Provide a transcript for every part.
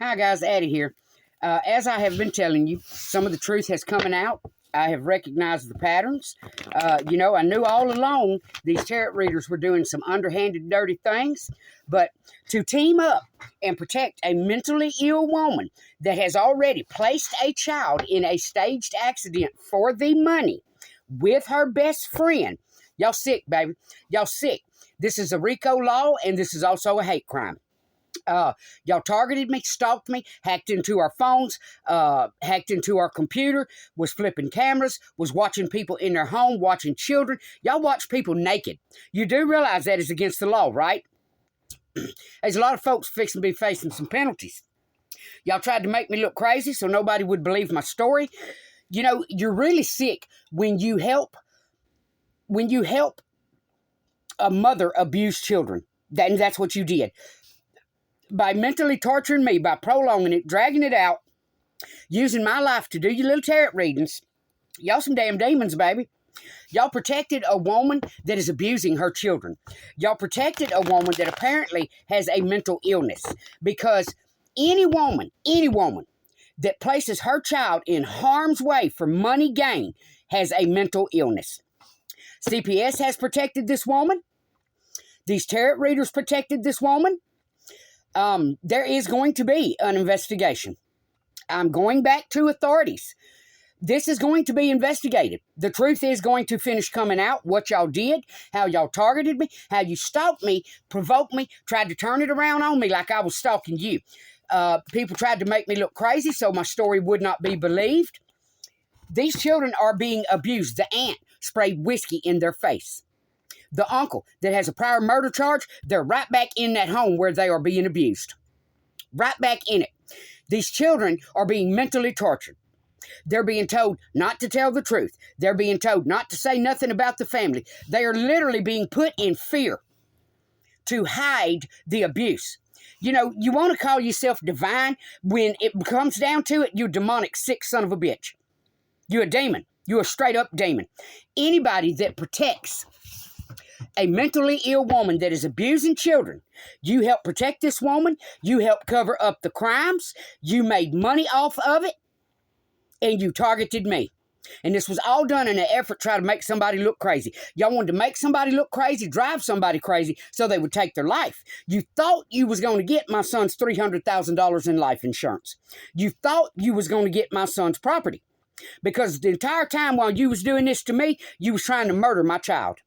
Hi guys, Addie here. As I have been telling you, some of the truth has coming out. I have recognized the patterns. I knew all along these tarot readers were doing some underhanded, dirty things. But to team up and protect a mentally ill woman that has already placed a child in a staged accident for the money with her best friend, y'all sick, baby. Y'all sick. This is a RICO law, and this is also a hate crime. Y'all targeted me, stalked me, hacked into our phones, hacked into our computer, was flipping cameras, was watching people in their home, watching children. Y'all watch people naked. You do realize that is against the law, right? There's a lot of folks fixing to be facing some penalties. Y'all tried to make me look crazy so nobody would believe my story. You know, you're really sick when you help a mother abuse children. That's what you did. By mentally torturing me, by prolonging it, dragging it out, using my life to do your little tarot readings. Y'all some damn demons, baby. Y'all protected a woman that is abusing her children. Y'all protected a woman that apparently has a mental illness. Because any woman that places her child in harm's way for money gain has a mental illness. CPS has protected this woman. These tarot readers protected this woman. There is going to be an investigation. I'm going back to authorities. This is going to be investigated. The truth is going to finish coming out, what y'all did, how y'all targeted me, how you stalked me, provoked me, tried to turn it around on me like I was stalking you. People tried to make me look crazy so my story would not be believed. These children are being abused. The aunt sprayed whiskey in their face. The uncle that has a prior murder charge, they're right back in that home where they are being abused. Right back in it. These children are being mentally tortured. They're being told not to tell the truth. They're being told not to say nothing about the family. They are literally being put in fear to hide the abuse. You know, you want to call yourself divine. When it comes down to it, you're demonic, sick son of a bitch. You're a demon. You're a straight up demon. Anybody that protects a mentally ill woman that is abusing children, you help protect this woman, you help cover up the crimes, you made money off of it, and you targeted me. And this was all done in an effort to try to make somebody look crazy. Y'all wanted to make somebody look crazy, drive somebody crazy, so they would take their life. You thought you was going to get my son's $300,000 in life insurance. You thought you was going to get my son's property. Because the entire time while you was doing this to me, you was trying to murder my child.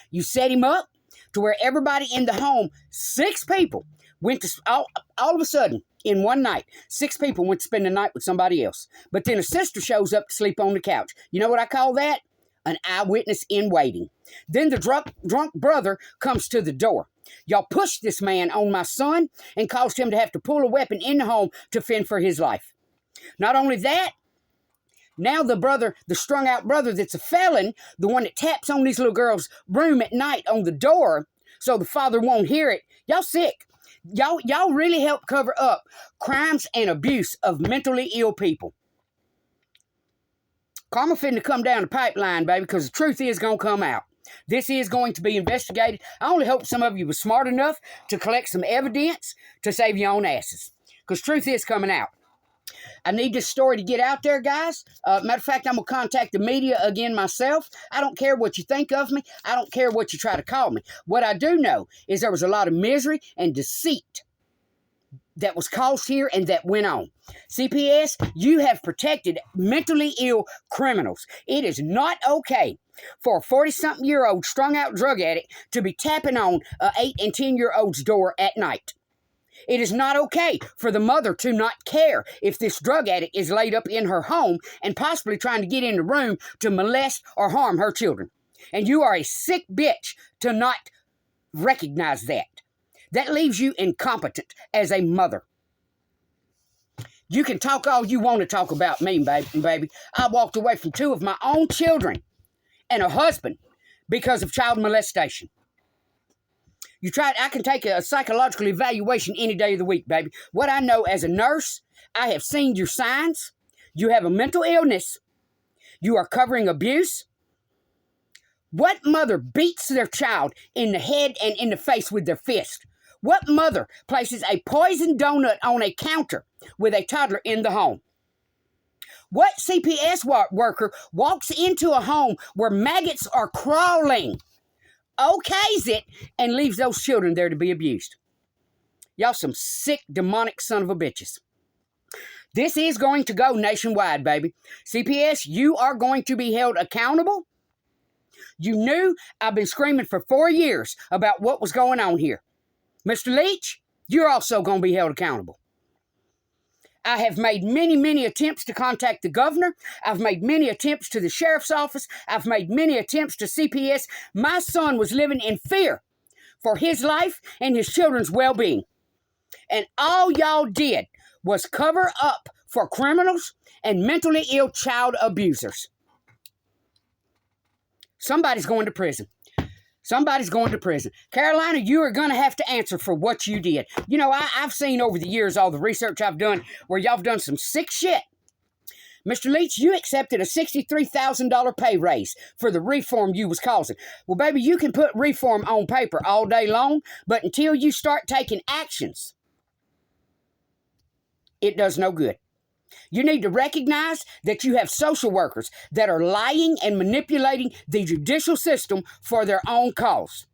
You set him up to where everybody in the home, 6 people, went to, all of a sudden, in one night, 6 people went to spend the night with somebody else. But then a sister shows up to sleep on the couch. You know what I call that? An eyewitness in waiting. Then the drunk brother comes to the door. Y'all pushed this man on my son and caused him to have to pull a weapon in the home to fend for his life. Not only that, now the strung out brother that's a felon, the one that taps on these little girls' room at night on the door so the father won't hear it. Y'all sick. Y'all really help cover up crimes and abuse of mentally ill people. Karma finna come down the pipeline, baby, because the truth is going to come out. This is going to be investigated. I only hope some of you were smart enough to collect some evidence to save your own asses, because truth is coming out. I need this story to get out there, guys. Matter of fact, I'm going to contact the media again myself. I don't care what you think of me. I don't care what you try to call me. What I do know is there was a lot of misery and deceit that was caused here and that went on. CPS, you have protected mentally ill criminals. It is not okay for a 40-something-year-old strung-out drug addict to be tapping on an 8- and 10-year-old's door at night. It is not okay for the mother to not care if this drug addict is laid up in her home and possibly trying to get in the room to molest or harm her children. And you are a sick bitch to not recognize that. That leaves you incompetent as a mother. You can talk all you want to talk about me, baby. I walked away from 2 of my own children and a husband because of child molestation. I can take a psychological evaluation any day of the week, baby. What I know as a nurse, I have seen your signs. You have a mental illness. You are covering abuse. What mother beats their child in the head and in the face with their fist? What mother places a poisoned donut on a counter with a toddler in the home? What CPS worker walks into a home where maggots are crawling, okays it, and leaves those children there to be abused? Y'all some sick, demonic son of a bitches. This is going to go nationwide, baby. CPS, you are going to be held accountable. You knew I've been screaming for 4 years about what was going on here. Mr. Leach, you're also going to be held accountable. I have made many, many attempts to contact the governor. I've made many attempts to the sheriff's office. I've made many attempts to CPS. My son was living in fear for his life and his children's well-being. And all y'all did was cover up for criminals and mentally ill child abusers. Somebody's going to prison. Somebody's going to prison. Carolina, you are going to have to answer for what you did. You know, I've seen over the years all the research I've done where y'all have done some sick shit. Mr. Leach, you accepted a $63,000 pay raise for the reform you was causing. Well, baby, you can put reform on paper all day long, but until you start taking actions, it does no good. You need to recognize that you have social workers that are lying and manipulating the judicial system for their own cause.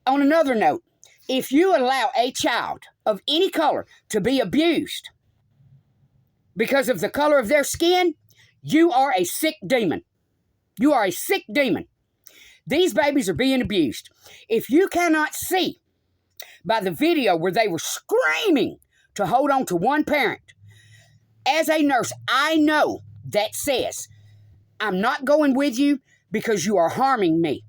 On another note, if you allow a child of any color to be abused because of the color of their skin, you are a sick demon. You are a sick demon. These babies are being abused. If you cannot see by the video where they were screaming to hold on to one parent, as a nurse, I know that says, I'm not going with you because you are harming me.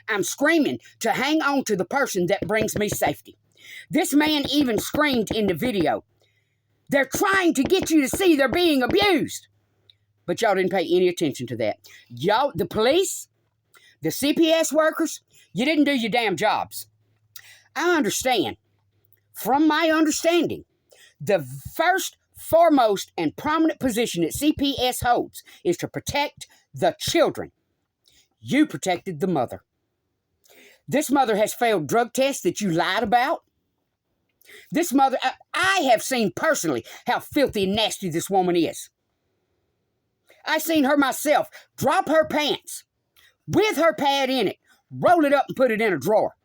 I'm screaming to hang on to the person that brings me safety. This man even screamed in the video, they're trying to get you to see they're being abused. But y'all didn't pay any attention to that. Y'all, the police, the CPS workers, you didn't do your damn jobs. I understand, from my understanding, the first, foremost, and prominent position that CPS holds is to protect the children. You protected the mother. This mother has failed drug tests that you lied about. This mother, I have seen personally how filthy and nasty this woman is. I seen her myself drop her pants with her pad in it, roll it up and put it in a drawer.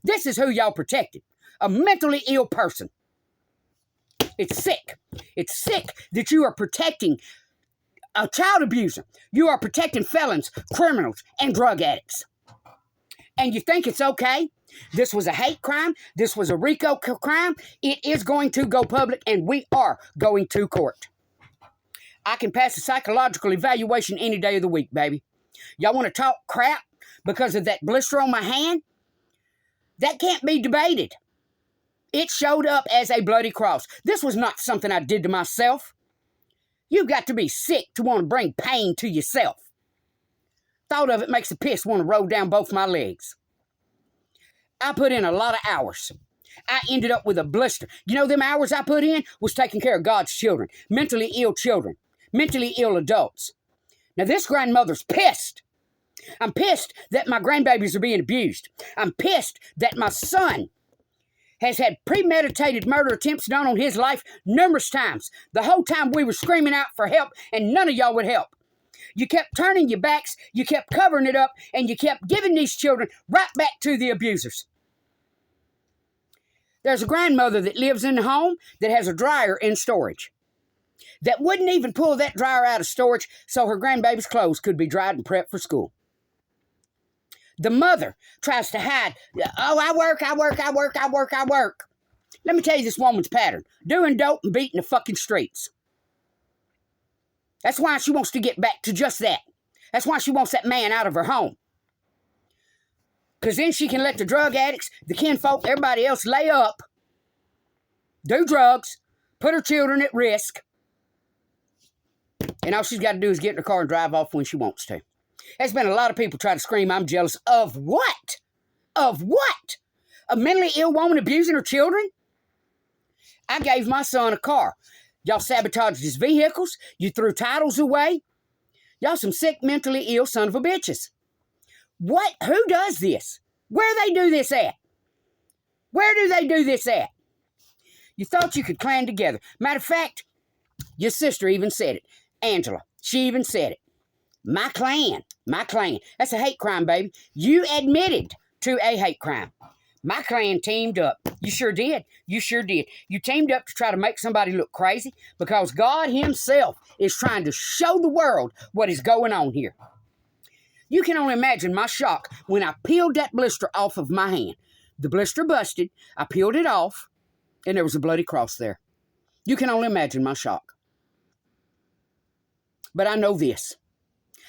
This is who y'all protected, a mentally ill person. It's sick. It's sick that you are protecting a child abuser. You are protecting felons, criminals, and drug addicts. And you think it's okay? This was a hate crime. This was a RICO crime. It is going to go public, and we are going to court. I can pass a psychological evaluation any day of the week, baby. Y'all want to talk crap because of that blister on my hand? That can't be debated. It showed up as a bloody cross. This was not something I did to myself. You've got to be sick to want to bring pain to yourself. Thought of it makes the piss want to roll down both my legs. I put in a lot of hours. I ended up with a blister. You know them hours I put in was taking care of God's children, mentally ill children, mentally ill adults. Now this grandmother's pissed. I'm pissed that my grandbabies are being abused. I'm pissed that my son has had premeditated murder attempts done on his life numerous times. The whole time we were screaming out for help and none of y'all would help. You kept turning your backs, you kept covering it up, and you kept giving these children right back to the abusers. There's a grandmother that lives in the home that has a dryer in storage that wouldn't even pull that dryer out of storage so her grandbaby's clothes could be dried and prepped for school. The mother tries to hide, oh, I work. Let me tell you this woman's pattern. Doing dope and beating the fucking streets. That's why she wants to get back to just that. That's why she wants that man out of her home. Because then she can let the drug addicts, the kinfolk, everybody else lay up, do drugs, put her children at risk, and all she's got to do is get in her car and drive off when she wants to. There's been a lot of people try to scream, I'm jealous of what? Of what? A mentally ill woman abusing her children? I gave my son a car. Y'all sabotaged his vehicles. You threw titles away. Y'all some sick, mentally ill son of a bitches. What? Who does this? Where they do this at? Where do they do this at? You thought you could clan together. Matter of fact, your sister even said it. Angela, she even said it. My clan. That's a hate crime, baby. You admitted to a hate crime. My clan teamed up. You sure did. You sure did. You teamed up to try to make somebody look crazy because God himself is trying to show the world what is going on here. You can only imagine my shock when I peeled that blister off of my hand. The blister busted. I peeled it off, and there was a bloody cross there. You can only imagine my shock. But I know this.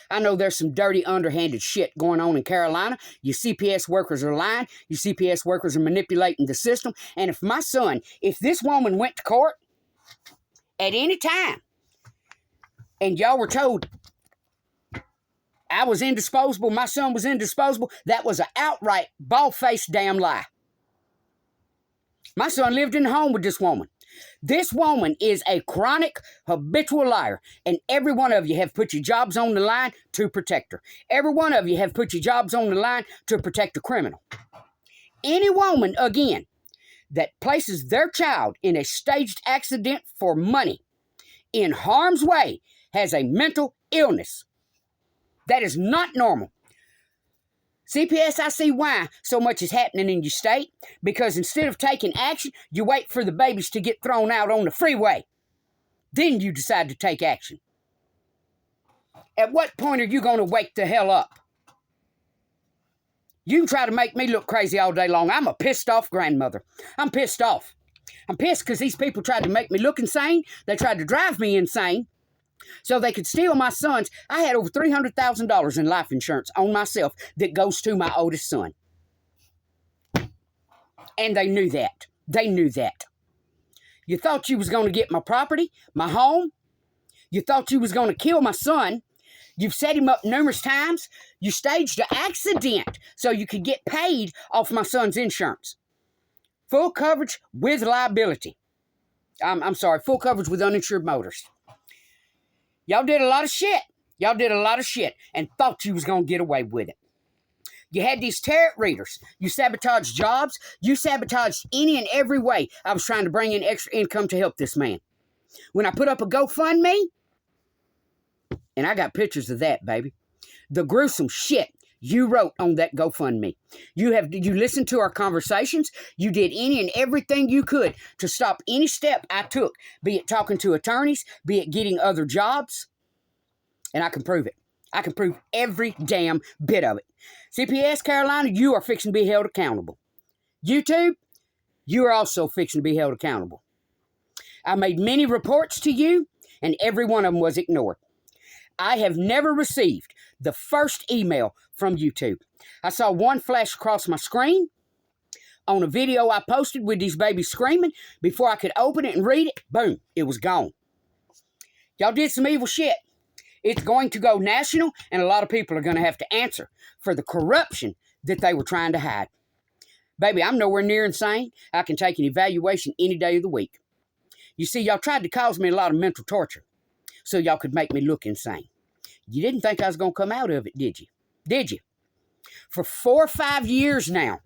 I know there's some dirty, underhanded shit going on in Carolina. You CPS workers are lying. You CPS workers are manipulating the system. And if this woman went to court at any time, and y'all were told I was indisposable, my son was indisposable, that was an outright, bald-faced damn lie. My son lived in the home with this woman. This woman is a chronic, habitual liar, and every one of you have put your jobs on the line to protect her. Every one of you have put your jobs on the line to protect a criminal. Any woman, again, that places their child in a staged accident for money in harm's way has a mental illness. That is not normal. CPS, I see why so much is happening in your state, because instead of taking action, you wait for the babies to get thrown out on the freeway. Then you decide to take action. At what point are you going to wake the hell up? You can try to make me look crazy all day long. I'm a pissed off grandmother. I'm pissed off. I'm pissed because these people tried to make me look insane. They tried to drive me insane so they could steal my sons. I had over $300,000 in life insurance on myself that goes to my oldest son. And they knew that. They knew that. You thought you was going to get my property, my home. You thought you was going to kill my son. You've set him up numerous times. You staged an accident so you could get paid off my son's insurance. Full coverage with liability. I'm sorry, full coverage with uninsured motorists. Y'all did a lot of shit. Y'all did a lot of shit and thought you was going to get away with it. You had these tarot readers. You sabotaged jobs. You sabotaged any and every way I was trying to bring in extra income to help this man. When I put up a GoFundMe, and I got pictures of that, baby. The gruesome shit you wrote on that GoFundMe. You listened to our conversations. You did any and everything you could to stop any step I took, be it talking to attorneys, be it getting other jobs. And I can prove it. I can prove every damn bit of it. CPS Carolina, you are fixing to be held accountable. YouTube, you are also fixing to be held accountable. I made many reports to you, and every one of them was ignored. I have never received the first email from YouTube. I saw one flash across my screen on a video I posted with these babies screaming. Before I could open it and read it, boom, it was gone. Y'all did some evil shit. It's going to go national, and a lot of people are going to have to answer for the corruption that they were trying to hide. Baby, I'm nowhere near insane. I can take an evaluation any day of the week. You see, y'all tried to cause me a lot of mental torture so y'all could make me look insane. You didn't think I was going to come out of it, did you? Did you? For 4 or 5 years now,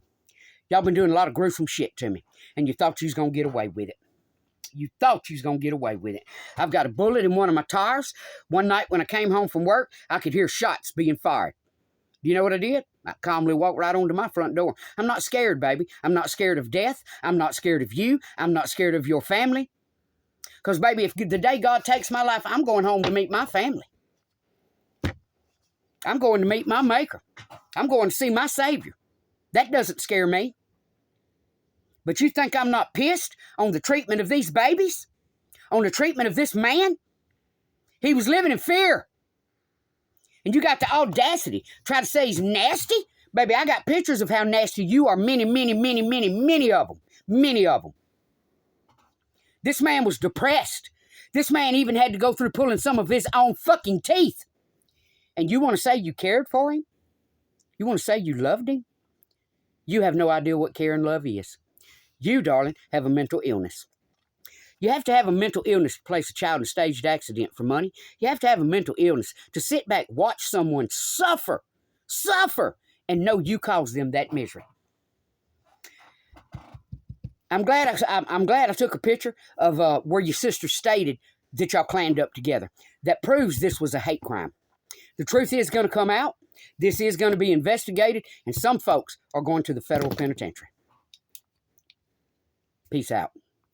y'all been doing a lot of gruesome shit to me, and you thought you was going to get away with it. You thought you was going to get away with it. I've got a bullet in one of my tires. One night when I came home from work, I could hear shots being fired. Do you know what I did? I calmly walked right onto my front door. I'm not scared, baby. I'm not scared of death. I'm not scared of you. I'm not scared of your family. Because, baby, if the day God takes my life, I'm going home to meet my family. I'm going to meet my maker. I'm going to see my Savior. That doesn't scare me. But you think I'm not pissed on the treatment of these babies? On the treatment of this man? He was living in fear. And you got the audacity to try to say he's nasty? Baby, I got pictures of how nasty you are. Many, many, many, many, many of them. Many of them. This man was depressed. This man even had to go through pulling some of his own fucking teeth. And you want to say you cared for him? You want to say you loved him? You have no idea what care and love is. You, darling, have a mental illness. You have to have a mental illness to place a child in a staged accident for money. You have to have a mental illness to sit back, watch someone suffer, and know you caused them that misery. I'm glad I took a picture of where your sister stated that y'all clammed up together. That proves this was a hate crime. The truth is going to come out. This is going to be investigated, and some folks are going to the federal penitentiary. Peace out.